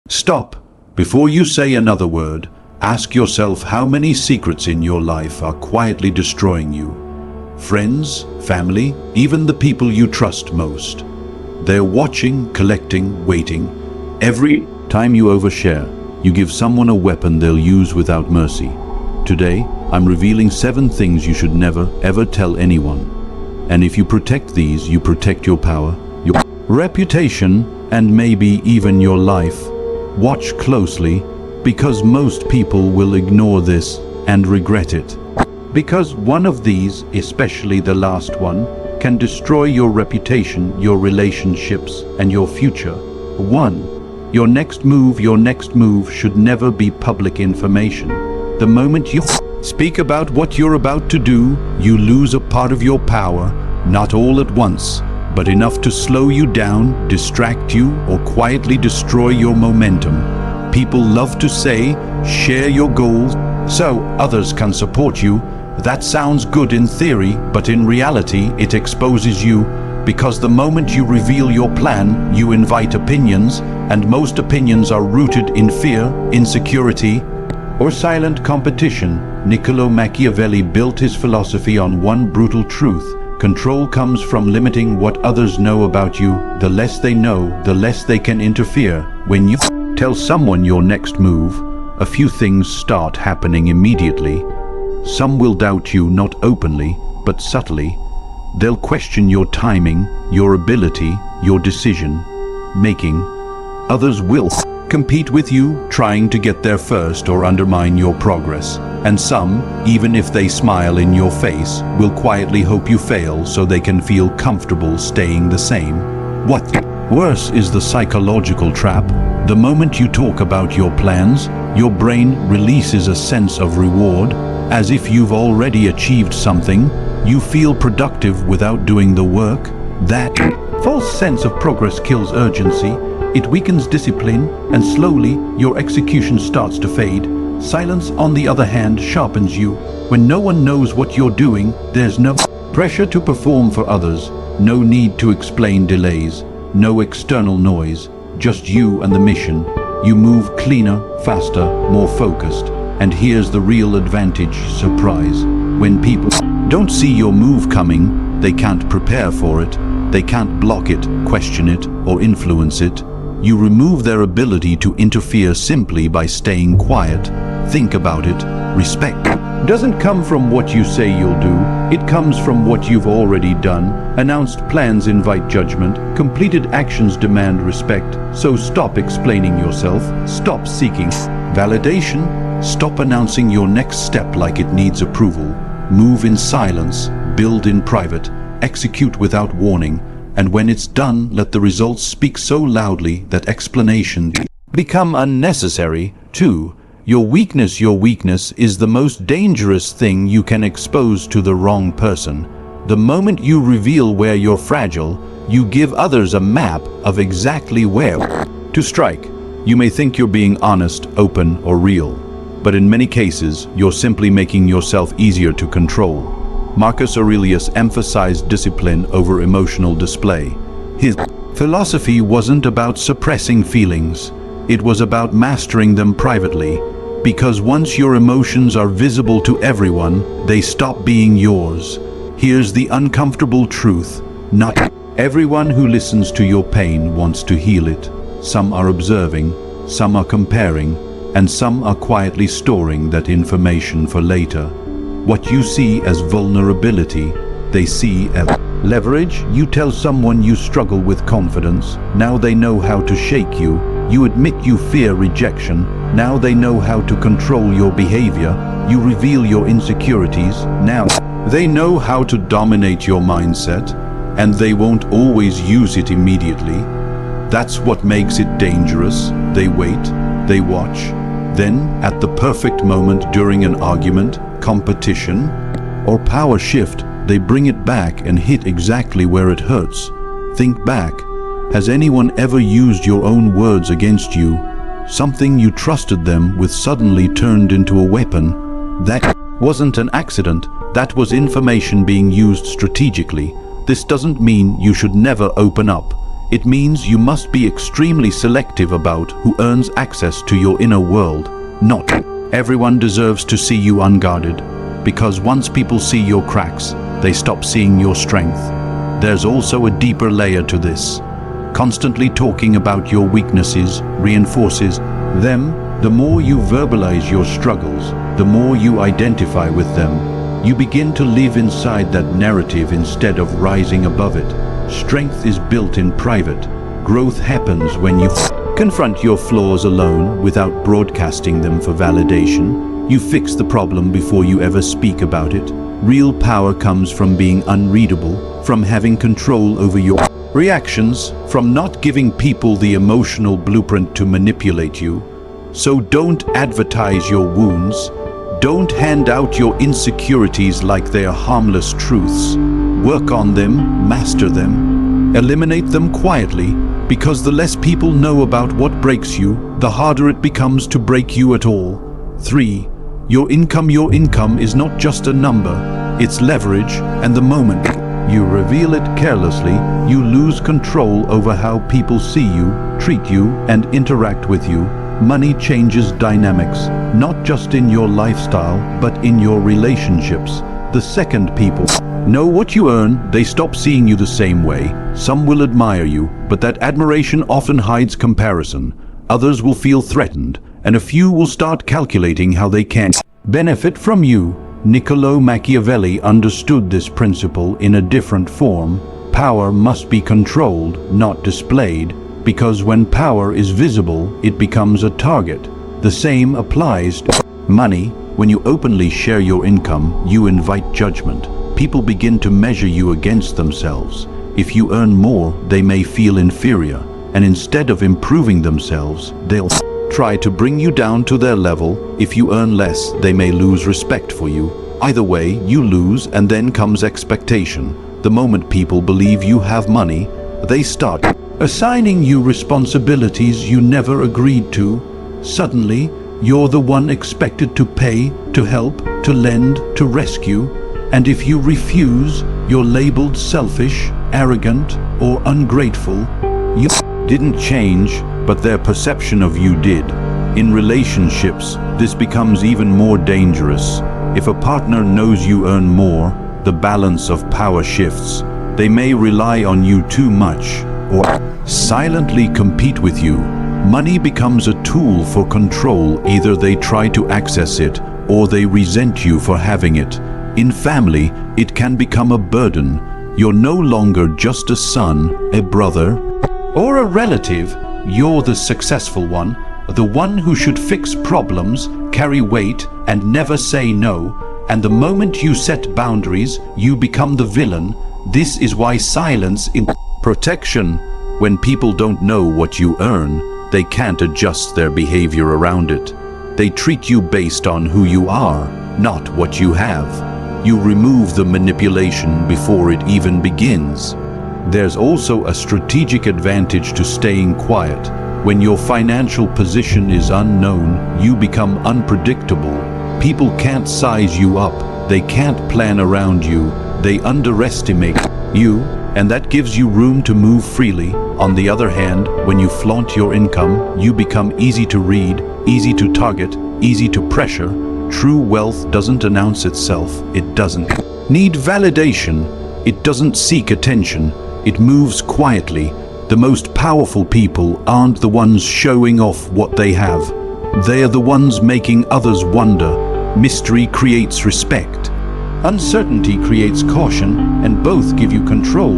Stop. Before you say another word, ask yourself how many secrets in your life are quietly destroying you. Friends, family, even the people you trust most. They're watching, collecting, waiting. Every time you overshare, you give someone a weapon they'll use without mercy. Today, I'm revealing 7 things you should never, ever tell anyone. And if you protect these, you protect your power, your reputation, and maybe even your life. Watch closely, because most people will ignore this and regret it. Because one of these, especially the last one, can destroy your reputation, your relationships, and your future. 1. Your next move should never be public information. The moment you speak about what you're about to do, you lose a part of your power, not all at once, but enough to slow you down, distract you, or quietly destroy your momentum. People love to say, share your goals so others can support you. That sounds good in theory, but in reality it exposes you, because the moment you reveal your plan, you invite opinions, and most opinions are rooted in fear, insecurity, or silent competition. Niccolo Machiavelli built his philosophy on one brutal truth. Control comes from limiting what others know about you. The less they know, the less they can interfere. When you tell someone your next move, a few things start happening immediately. Some will doubt you, not openly, but subtly. They'll question your timing, your ability, your decision making. Others will compete with you, trying to get there first or undermine your progress. And some, even if they smile in your face, will quietly hope you fail so they can feel comfortable staying the same. What worse is the psychological trap. The moment you talk about your plans, your brain releases a sense of reward, as if you've already achieved something. You feel productive without doing the work. That false sense of progress kills urgency. It weakens discipline, and slowly your execution starts to fade. Silence, on the other hand, sharpens you. When no one knows what you're doing, there's no pressure to perform for others, no need to explain delays, no external noise, just you and the mission. You move cleaner, faster, more focused. And here's the real advantage: surprise. When people don't see your move coming, they can't prepare for it, they can't block it, question it, or influence it. You remove their ability to interfere simply by staying quiet. Think about it. Respect doesn't come from what you say you'll do, it comes from what you've already done. Announced plans invite judgment, completed actions demand respect. So stop explaining yourself, stop seeking validation, stop announcing your next step like it needs approval. Move in silence, build in private, execute without warning. And when it's done, let the results speak so loudly that explanation become unnecessary. 2. Your weakness is the most dangerous thing you can expose to the wrong person. The moment you reveal where you're fragile, you give others a map of exactly where to strike. You may think you're being honest, open, or real, but in many cases, you're simply making yourself easier to control. Marcus Aurelius emphasized discipline over emotional display. His philosophy wasn't about suppressing feelings. It was about mastering them privately, because once your emotions are visible to everyone, they stop being yours. Here's the uncomfortable truth: not everyone who listens to your pain wants to heal it. Some are observing, some are comparing, and some are quietly storing that information for later. What you see as vulnerability, they see as leverage. You tell someone you struggle with confidence, now they know how to shake you. You admit you fear rejection, now they know how to control your behavior. You reveal your insecurities, now they know how to dominate your mindset, and they won't always use it immediately. That's what makes it dangerous. They wait, they watch, then at the perfect moment during an argument, competition, or power shift, they bring it back and hit exactly where it hurts. Think back. Has anyone ever used your own words against you? Something you trusted them with suddenly turned into a weapon. That wasn't an accident. That was information being used strategically. This doesn't mean you should never open up. It means you must be extremely selective about who earns access to your inner world. Not everyone deserves to see you unguarded, because once people see your cracks, they stop seeing your strength. There's also a deeper layer to this. Constantly talking about your weaknesses reinforces them. The more you verbalize your struggles, the more you identify with them. You begin to live inside that narrative instead of rising above it. Strength is built in private. Growth happens when you confront your flaws alone without broadcasting them for validation. You fix the problem before you ever speak about it. Real power comes from being unreadable, from having control over your reactions, from not giving people the emotional blueprint to manipulate you. So don't advertise your wounds. Don't hand out your insecurities like they are harmless truths. Work on them, master them, eliminate them quietly, because the less people know about what breaks you, the harder it becomes to break you at all. 3. Your income is not just a number, it's leverage, and the moment you reveal it carelessly, you lose control over how people see you, treat you, and interact with you. Money changes dynamics, not just in your lifestyle, but in your relationships. The second people know what you earn, they stop seeing you the same way. Some will admire you, but that admiration often hides comparison. Others will feel threatened, and a few will start calculating how they can benefit from you. Niccolo Machiavelli understood this principle in a different form. Power must be controlled, not displayed, because when power is visible, it becomes a target. The same applies to money. When you openly share your income, you invite judgment. People begin to measure you against themselves. If you earn more, they may feel inferior, and instead of improving themselves, they'll try to bring you down to their level. If you earn less, they may lose respect for you. Either way, you lose, and then comes expectation. The moment people believe you have money, they start assigning you responsibilities you never agreed to. Suddenly, you're the one expected to pay, to help, to lend, to rescue. And if you refuse, you're labeled selfish, arrogant, or ungrateful. You didn't change, but their perception of you did. In relationships, this becomes even more dangerous. If a partner knows you earn more, the balance of power shifts. They may rely on you too much, or silently compete with you. Money becomes a tool for control. Either they try to access it, or they resent you for having it. In family, it can become a burden. You're no longer just a son, a brother, or a relative. You're the successful one, the one who should fix problems, carry weight, and never say no. And the moment you set boundaries, you become the villain. This is why silence in protection. When people don't know what you earn, they can't adjust their behavior around it. They treat you based on who you are, not what you have. You remove the manipulation before it even begins. There's also a strategic advantage to staying quiet. When your financial position is unknown, you become unpredictable. People can't size you up. They can't plan around you. They underestimate you, and that gives you room to move freely. On the other hand, when you flaunt your income, you become easy to read, easy to target, easy to pressure. True wealth doesn't announce itself. It doesn't need validation. It doesn't seek attention. It moves quietly. The most powerful people aren't the ones showing off what they have. They are the ones making others wonder. Mystery creates respect. Uncertainty creates caution, and both give you control.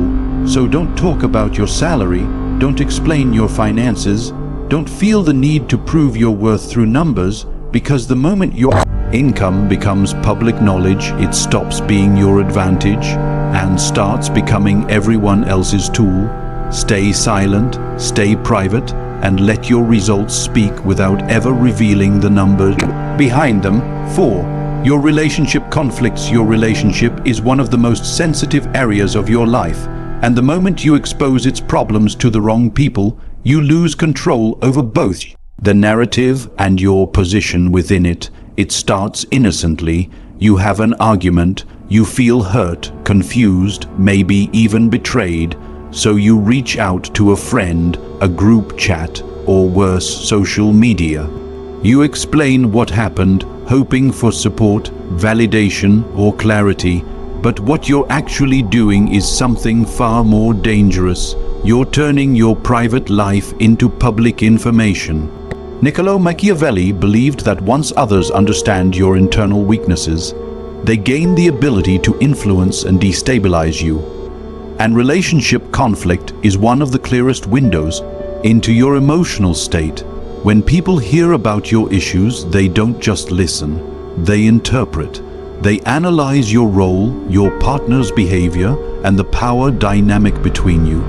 So don't talk about your salary, don't explain your finances, don't feel the need to prove your worth through numbers, because the moment your income becomes public knowledge, it stops being your advantage and starts becoming everyone else's tool. Stay silent, stay private, and let your results speak without ever revealing the numbers behind them. 4. Your relationship conflicts. Your relationship is one of the most sensitive areas of your life, and the moment you expose its problems to the wrong people, you lose control over both the narrative and your position within it. It starts innocently. You have an argument, you feel hurt, confused, maybe even betrayed. so you reach out to a friend, a group chat, or worse, social media. You explain what happened, hoping for support, validation, or clarity, but what you're actually doing is something far more dangerous. You're turning your private life into public information. Niccolò Machiavelli believed that once others understand your internal weaknesses, they gain the ability to influence and destabilize you. And relationship conflict is one of the clearest windows into your emotional state. When people hear about your issues, they don't just listen, they interpret. They analyze your role, your partner's behavior, and the power dynamic between you.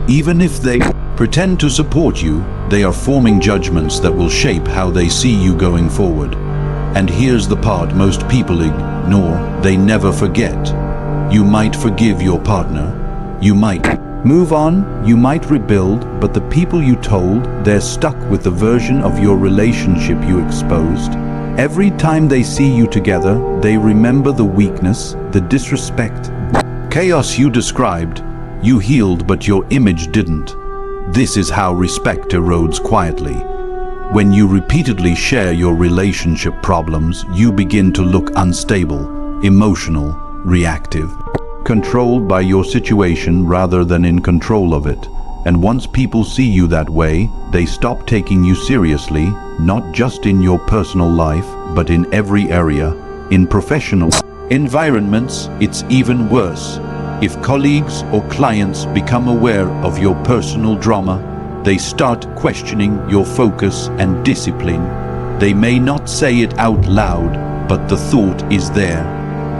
Even if they pretend to support you, they are forming judgments that will shape how they see you going forward. And here's the part most people ignore: they never forget. You might forgive your partner, you might move on, you might rebuild, but the people you told, they're stuck with the version of your relationship you exposed. Every time they see you together, they remember the weakness, the disrespect, chaos you described. You healed, but your image didn't. This is how respect erodes quietly. When you repeatedly share your relationship problems, you begin to look unstable, emotional, reactive, controlled by your situation rather than in control of it. And once people see you that way, they stop taking you seriously, not just in your personal life, but in every area. In professional environments, it's even worse. If colleagues or clients become aware of your personal drama, they start questioning your focus and discipline. They may not say it out loud, but the thought is there.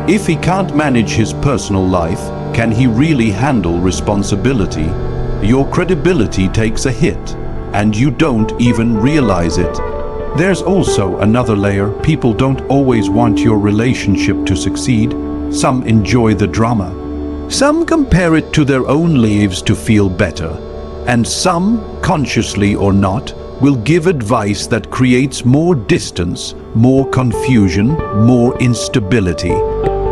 If he can't manage his personal life, can he really handle responsibility? Your credibility takes a hit, and you don't even realize it. There's also another layer. People don't always want your relationship to succeed. Some enjoy the drama. Some compare it to their own lives to feel better, and some, consciously or not, will give advice that creates more distance, more confusion, more instability.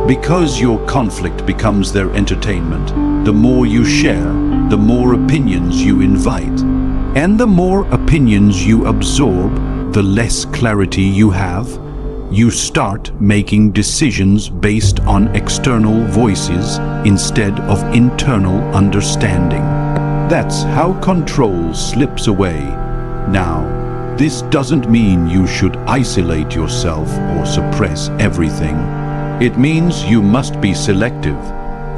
Because your conflict becomes their entertainment, the more you share, the more opinions you invite. And the more opinions you absorb, the less clarity you have. You start making decisions based on external voices instead of internal understanding. That's how control slips away. Now, this doesn't mean you should isolate yourself or suppress everything. It means you must be selective.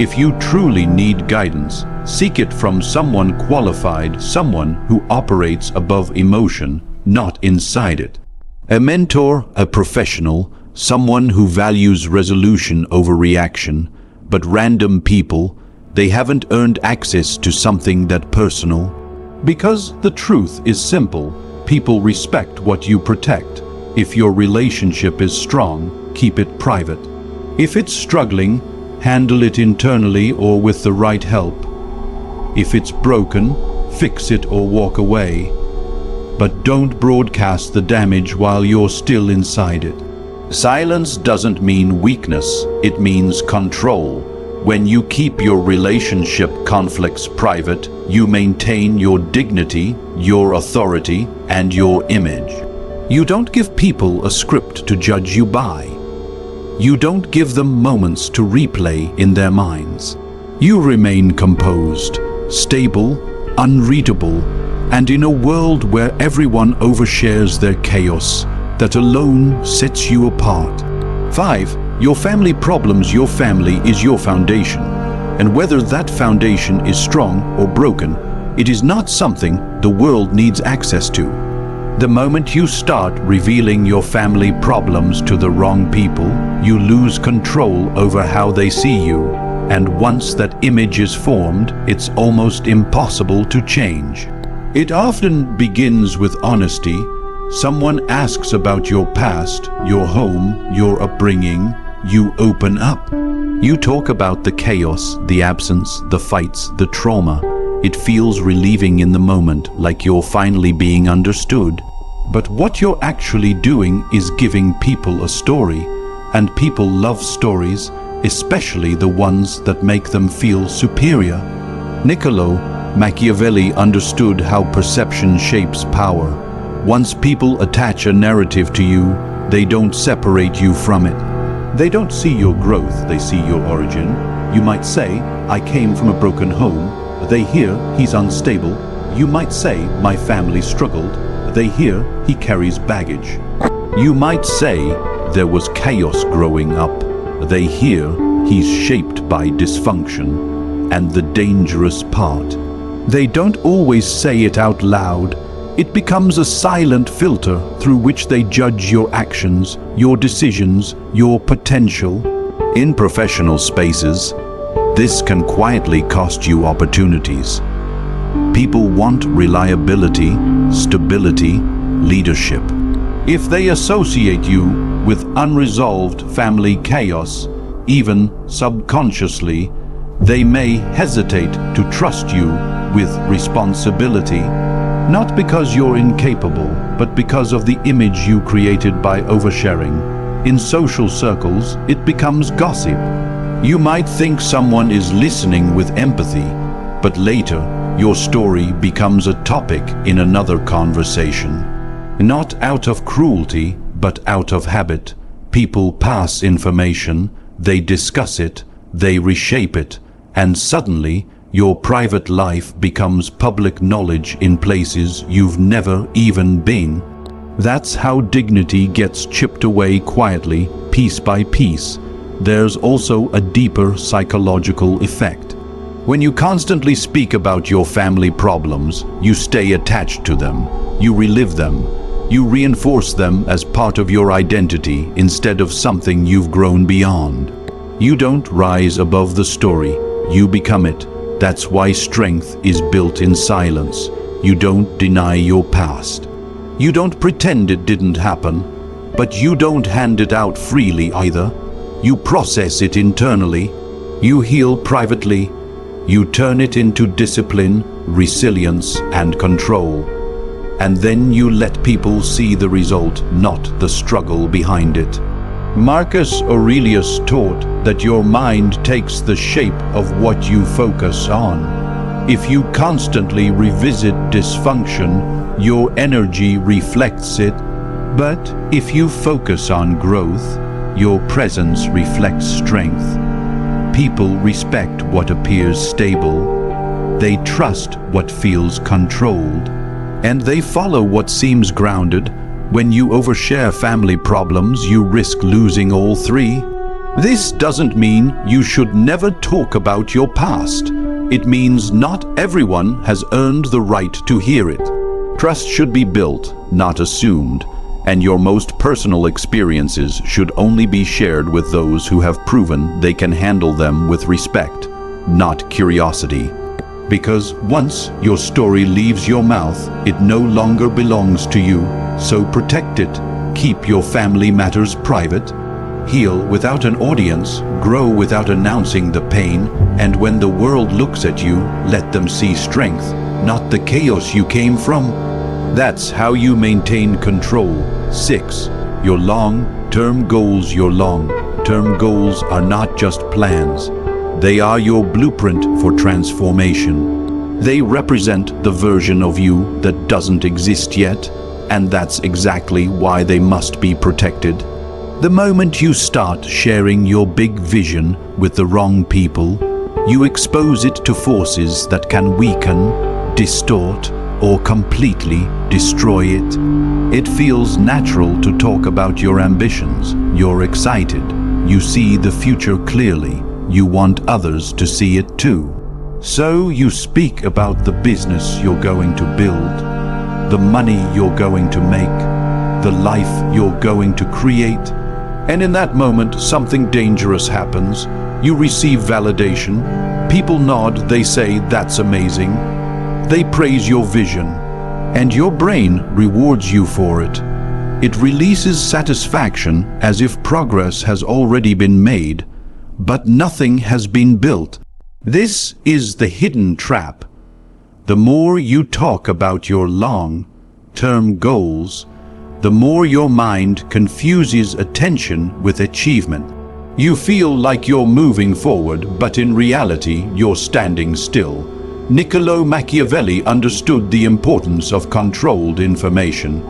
If you truly need guidance, seek it from someone qualified, someone who operates above emotion, not inside it. A mentor, a professional, someone who values resolution over reaction. But random people, they haven't earned access to something that personal. Because the truth is simple, people respect what you protect. If your relationship is strong, keep it private. If it's struggling, handle it internally or with the right help. If it's broken, fix it or walk away. But don't broadcast the damage while you're still inside it. Silence doesn't mean weakness, it means control. When you keep your relationship conflicts private, you maintain your dignity, your authority, and your image. You don't give people a script to judge you by. You don't give them moments to replay in their minds. You remain composed, stable, unreadable, and in a world where everyone overshares their chaos, that alone sets you apart. 5. Your family problems. Your family is your foundation. And whether that foundation is strong or broken, it is not something the world needs access to. The moment you start revealing your family problems to the wrong people, you lose control over how they see you. And once that image is formed, it's almost impossible to change. It often begins with honesty. Someone asks about your past, your home, your upbringing. You open up. You talk about the chaos, the absence, the fights, the trauma. It feels relieving in the moment, like you're finally being understood. But what you're actually doing is giving people a story. And people love stories, especially the ones that make them feel superior. Niccolo Machiavelli understood how perception shapes power. Once people attach a narrative to you, they don't separate you from it. They don't see your growth, they see your origin. You might say, I came from a broken home. They hear, he's unstable. You might say, my family struggled. They hear, he carries baggage. You might say, there was chaos growing up. They hear, he's shaped by dysfunction. And the dangerous part, they don't always say it out loud. It becomes a silent filter through which they judge your actions, your decisions, your potential. In professional spaces, this can quietly cost you opportunities. People want reliability, stability, leadership. If they associate you with unresolved family chaos, even subconsciously, they may hesitate to trust you with responsibility, not because you're incapable, but because of the image you created by oversharing. In social circles, it becomes gossip. You might think someone is listening with empathy, but later, your story becomes a topic in another conversation. Not out of cruelty, but out of habit. People pass information, they discuss it, they reshape it, and suddenly your private life becomes public knowledge in places you've never even been. That's how dignity gets chipped away quietly, piece by piece. There's also a deeper psychological effect. When you constantly speak about your family problems, you stay attached to them, you relive them, you reinforce them as part of your identity instead of something you've grown beyond. You don't rise above the story, you become it. That's why strength is built in silence. You don't deny your past. You don't pretend it didn't happen, but you don't hand it out freely either. You process it internally. You heal privately. You turn it into discipline, resilience, and control. And then you let people see the result, not the struggle behind it. Marcus Aurelius taught that your mind takes the shape of what you focus on. If you constantly revisit dysfunction, your energy reflects it. But if you focus on growth, your presence reflects strength. People respect what appears stable. They trust what feels controlled. And they follow what seems grounded. When you overshare family problems, you risk losing all three. This doesn't mean you should never talk about your past. It means not everyone has earned the right to hear it. Trust should be built, not assumed, and your most personal experiences should only be shared with those who have proven they can handle them with respect, not curiosity. Because once your story leaves your mouth, it no longer belongs to you, so protect it. Keep your family matters private. Heal without an audience, grow without announcing the pain, and when the world looks at you, let them see strength, not the chaos you came from. That's how you maintain control. 6. Your long-term goals. Your long-term goals are not just plans. They are your blueprint for transformation. They represent the version of you that doesn't exist yet, and that's exactly why they must be protected. The moment you start sharing your big vision with the wrong people, you expose it to forces that can weaken, distort, or completely destroy it. It feels natural to talk about your ambitions. You're excited. You see the future clearly. You want others to see it too. So you speak about the business you're going to build, the money you're going to make, the life you're going to create. And in that moment, something dangerous happens. You receive validation. People nod, they say, "That's amazing." They praise your vision, and your brain rewards you for it. It releases satisfaction as if progress has already been made, but nothing has been built. This is the hidden trap. The more you talk about your long-term goals, the more your mind confuses attention with achievement. You feel like you're moving forward, but in reality, you're standing still. Niccolo Machiavelli understood the importance of controlled information.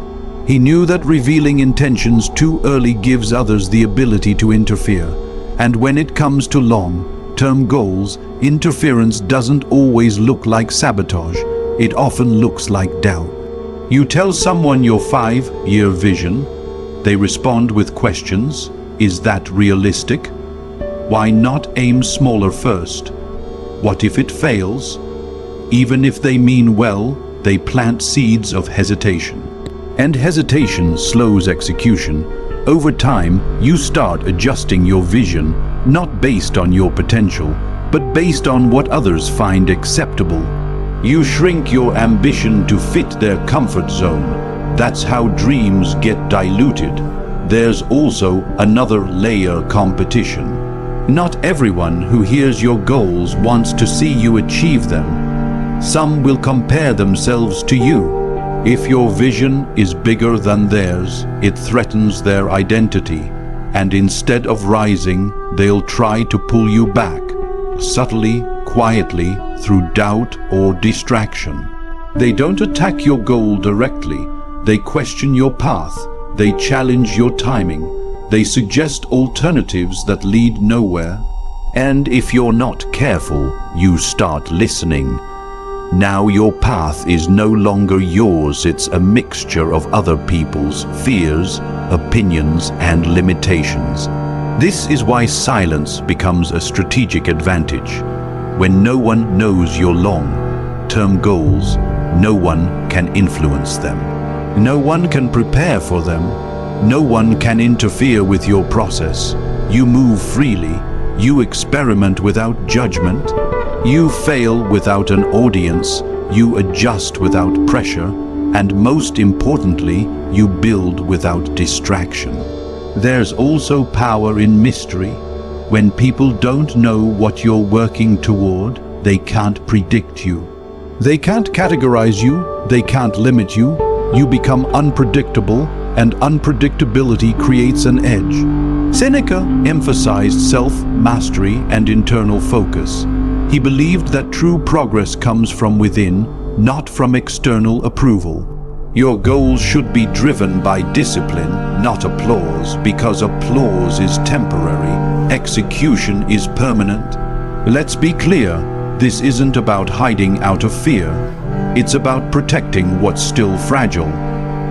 He knew that revealing intentions too early gives others the ability to interfere. And when it comes to long-term goals, interference doesn't always look like sabotage. It often looks like doubt. You tell someone your 5-year vision. They respond with questions. Is that realistic? Why not aim smaller first? What if it fails? Even if they mean well, they plant seeds of hesitation. And hesitation slows execution. Over time, you start adjusting your vision, not based on your potential, but based on what others find acceptable. You shrink your ambition to fit their comfort zone. That's how dreams get diluted. There's also another layer: competition. Not everyone who hears your goals wants to see you achieve them. Some will compare themselves to you. If your vision is bigger than theirs, it threatens their identity, and instead of rising, they'll try to pull you back, subtly, quietly, through doubt or distraction. They don't attack your goal directly. They question your path. They challenge your timing. They suggest alternatives that lead nowhere. And if you're not careful, you start listening. Now your path is no longer yours. It's a mixture of other people's fears, opinions, and limitations. This is why silence becomes a strategic advantage. When no one knows your long-term goals, no one can influence them. No one can prepare for them. No one can interfere with your process. You move freely. You experiment without judgment. You fail without an audience. You adjust without pressure. And most importantly, you build without distraction. There's also power in mystery. When people don't know what you're working toward, they can't predict you. They can't categorize you. They can't limit you. You become unpredictable, and unpredictability creates an edge. Seneca emphasized self-mastery and internal focus. He believed that true progress comes from within, not from external approval. Your goals should be driven by discipline, not applause, because applause is temporary. Execution is permanent. Let's be clear, this isn't about hiding out of fear. It's about protecting what's still fragile.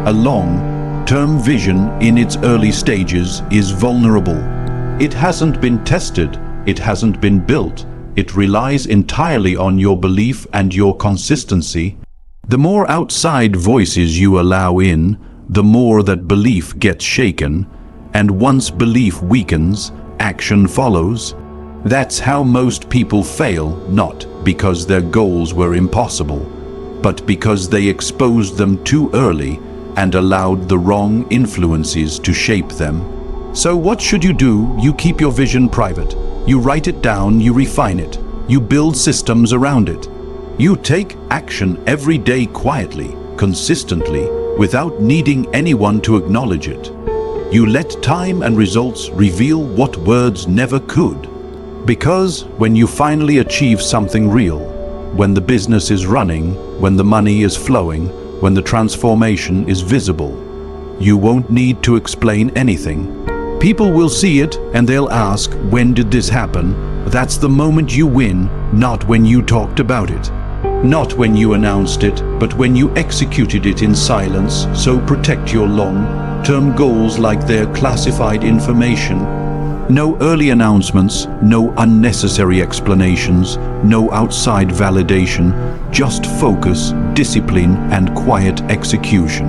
A long-term vision in its early stages is vulnerable. It hasn't been tested. It hasn't been built. It relies entirely on your belief and your consistency. The more outside voices you allow in, the more that belief gets shaken. And once belief weakens, action follows. That's how most people fail, not because their goals were impossible, but because they exposed them too early and allowed the wrong influences to shape them. So what should you do? You keep your vision private. You write it down, you refine it. You build systems around it. You take action every day quietly, consistently, without needing anyone to acknowledge it. You let time and results reveal what words never could. Because when you finally achieve something real, when the business is running, when the money is flowing, when the transformation is visible, you won't need to explain anything. People will see it and they'll ask, when did this happen? That's the moment you win, not when you talked about it. Not when you announced it, but when you executed it in silence. So protect your long-term goals like they're classified information. No early announcements, no unnecessary explanations, no outside validation, just focus, discipline, and quiet execution.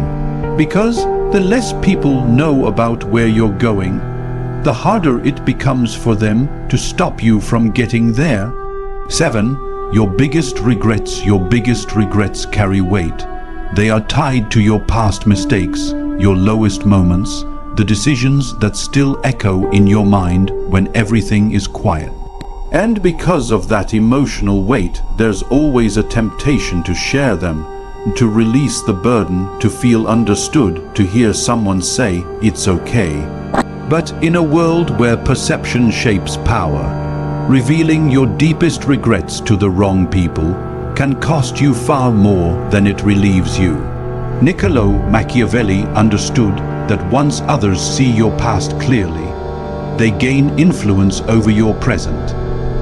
Because the less people know about where you're going, the harder it becomes for them to stop you from getting there. 7. Your biggest regrets carry weight. They are tied to your past mistakes, your lowest moments, the decisions that still echo in your mind when everything is quiet. And because of that emotional weight, there's always a temptation to share them, to release the burden, to feel understood, to hear someone say, "It's okay." But in a world where perception shapes power, revealing your deepest regrets to the wrong people can cost you far more than it relieves you. Niccolo Machiavelli understood that once others see your past clearly, they gain influence over your present.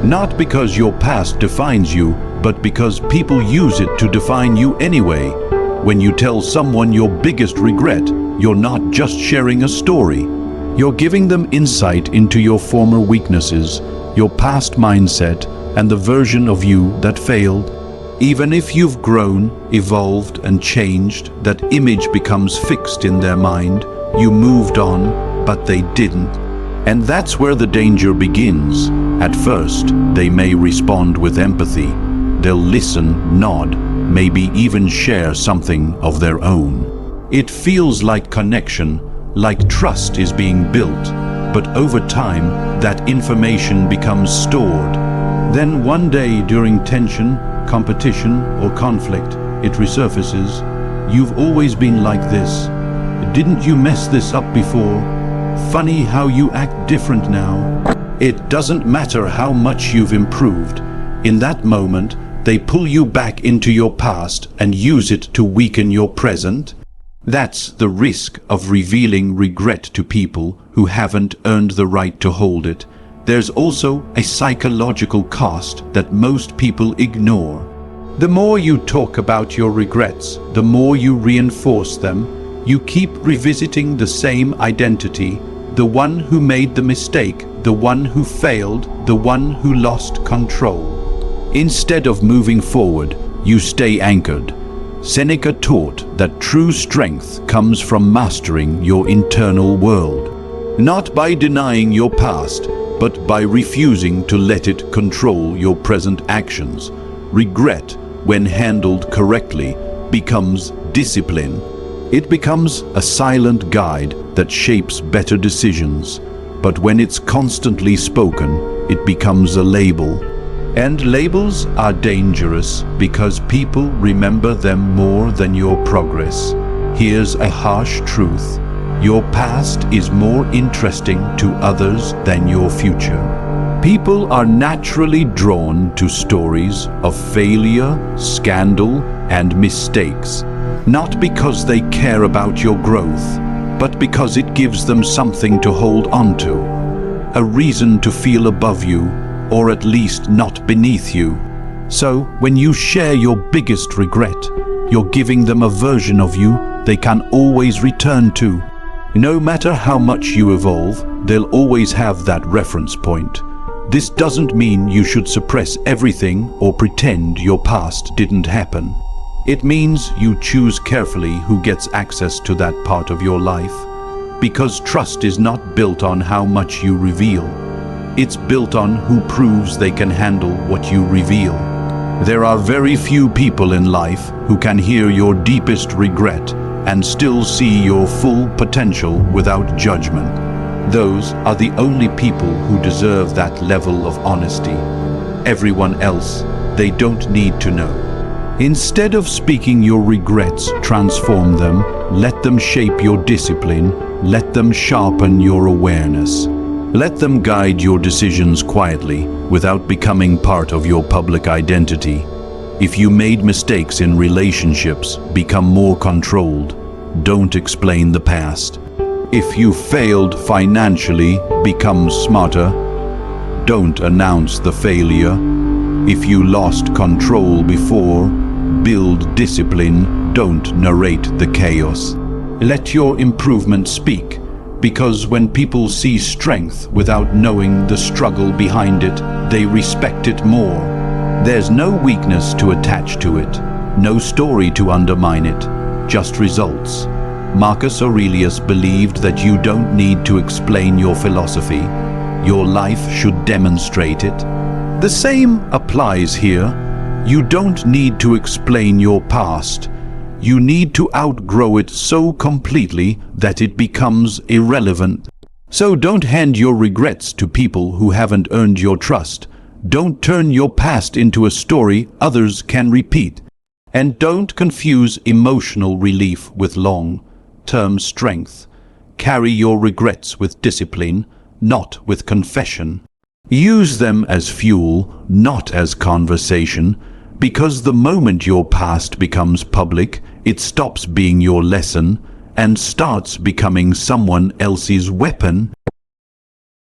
Not because your past defines you, but because people use it to define you anyway. When you tell someone your biggest regret, you're not just sharing a story. You're giving them insight into your former weaknesses, your past mindset, and the version of you that failed. Even if you've grown, evolved, and changed, that image becomes fixed in their mind. You moved on, but they didn't. And that's where the danger begins. At first, they may respond with empathy. They'll listen, nod, maybe even share something of their own. It feels like connection, like trust is being built. But over time, that information becomes stored. Then one day during tension, competition, or conflict, it resurfaces. You've always been like this. Didn't you mess this up before? Funny how you act different now. It doesn't matter how much you've improved. In that moment, they pull you back into your past and use it to weaken your present. That's the risk of revealing regret to people who haven't earned the right to hold it. There's also a psychological cost that most people ignore. The more you talk about your regrets, the more you reinforce them. You keep revisiting the same identity, the one who made the mistake, the one who failed, the one who lost control. Instead of moving forward, you stay anchored. Seneca taught that true strength comes from mastering your internal world. Not by denying your past, but by refusing to let it control your present actions. Regret, when handled correctly, becomes discipline. It becomes a silent guide that shapes better decisions. But when it's constantly spoken, it becomes a label. And labels are dangerous because people remember them more than your progress. Here's a harsh truth. Your past is more interesting to others than your future. People are naturally drawn to stories of failure, scandal, and mistakes, not because they care about your growth, but because it gives them something to hold on to, a reason to feel above you, or at least not beneath you. So, when you share your biggest regret, you're giving them a version of you they can always return to. No matter how much you evolve, they'll always have that reference point. This doesn't mean you should suppress everything or pretend your past didn't happen. It means you choose carefully who gets access to that part of your life, because trust is not built on how much you reveal. It's built on who proves they can handle what you reveal. There are very few people in life who can hear your deepest regret and still see your full potential without judgment. Those are the only people who deserve that level of honesty. Everyone else, they don't need to know. Instead of speaking your regrets, transform them, let them shape your discipline, let them sharpen your awareness. Let them guide your decisions quietly, without becoming part of your public identity. If you made mistakes in relationships, become more controlled. Don't explain the past. If you failed financially, become smarter. Don't announce the failure. If you lost control before, build discipline. Don't narrate the chaos. Let your improvement speak. Because when people see strength without knowing the struggle behind it, they respect it more. There's no weakness to attach to it, no story to undermine it, just results. Marcus Aurelius believed that you don't need to explain your philosophy. Your life should demonstrate it. The same applies here. You don't need to explain your past. You need to outgrow it so completely that it becomes irrelevant. So don't hand your regrets to people who haven't earned your trust. Don't turn your past into a story others can repeat. And don't confuse emotional relief with long-term strength. Carry your regrets with discipline, not with confession. Use them as fuel, not as conversation. Because the moment your past becomes public, it stops being your lesson and starts becoming someone else's weapon